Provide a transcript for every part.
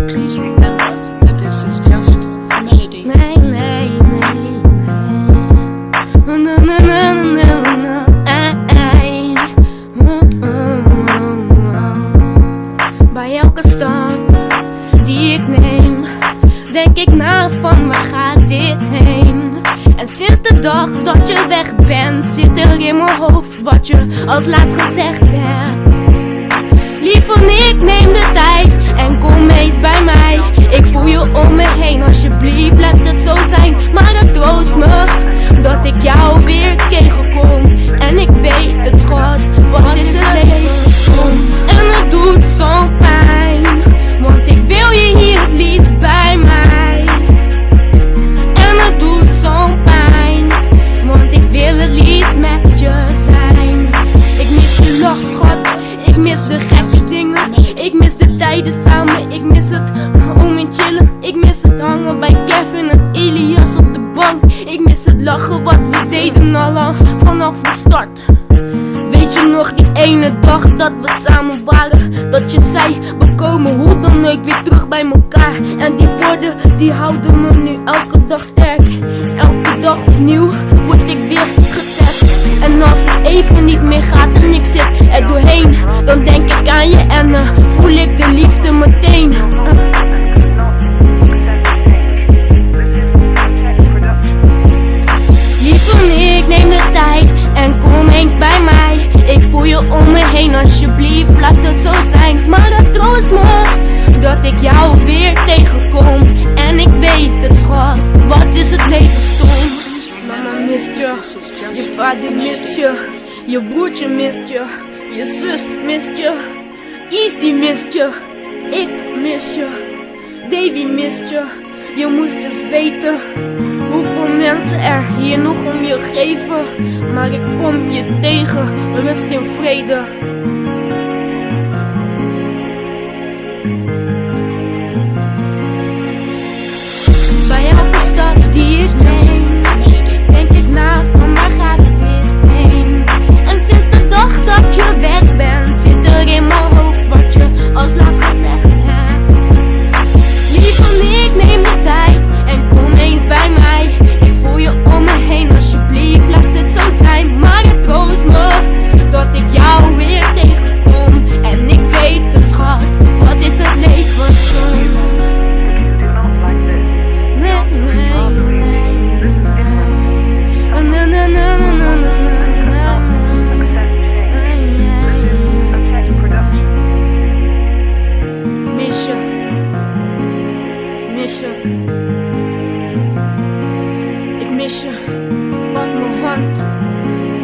Please remember that this is just a melody. Nee, nee, nee, nee. No, no, no, no, no. Bij elke stap die ik neem, denk ik na van waar gaat dit heen. En sinds de dag dat je weg bent, zit er in mijn hoofd wat je als laatst gezegd hebt. Liever ik neem de tijd en kom eens bij mij. Ik voel je om me heen, alsjeblieft laat het zo zijn. Maar het troost me dat ik jou weer tegenkom. En ik weet het schat, wat is het leven? En het doet zo'n pijn, want ik wil je hier het liefst bij mij. En het doet zo'n pijn, want ik wil het liefst met je zijn. Ik mis je lach schat, ik mis de gekke dingen. Ik mis de tijden samen, ik mis het om in chillen. Ik mis het hangen bij Kevin en Elias op de bank. Ik mis het lachen wat we deden al lang vanaf de start. Weet je nog die ene dag dat we samen waren? Dat je zei, we komen hoe dan ook weer terug bij elkaar. En die woorden, die houden me nu elke dag sterk. Elke dag opnieuw word ik weer getest. En als het even niet meer gaat en ik zit er doorheen, dan denk ik aan je en voel ik de liefde meteen. Liever ik neem de tijd en kom eens bij mij. Ik voel je om me heen, alsjeblieft laat het zo zijn. Maar het troost me dat ik jou weer tegenkom. En ik weet het schat, wat is het leven stom. Mama mist je, je vader mist je, je broertje mist je, je zus mist je, Easy mist je, ik mis je, Davy mist je. Je moest eens weten hoeveel mensen er hier nog om je geven. Maar ik kom je tegen, rust in vrede. Bij elke stap die ik neem, denk ik na van waar gaat dit heen. En sinds de dag dat je weg bent, zit er in mijn hoofd wat je als laatst gezegd hebt. Liever ik neem de tijd en kom eens bij mij. Ik voel je om me heen, alsjeblieft laat het zo zijn. Maar het troost me dat ik jou weer tegenkom. En ik weet het schat, wat is het leven zo. Ik mis je, pak mijn hand,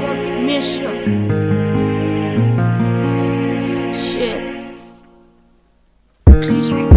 want ik mis je. Shit. Please remember.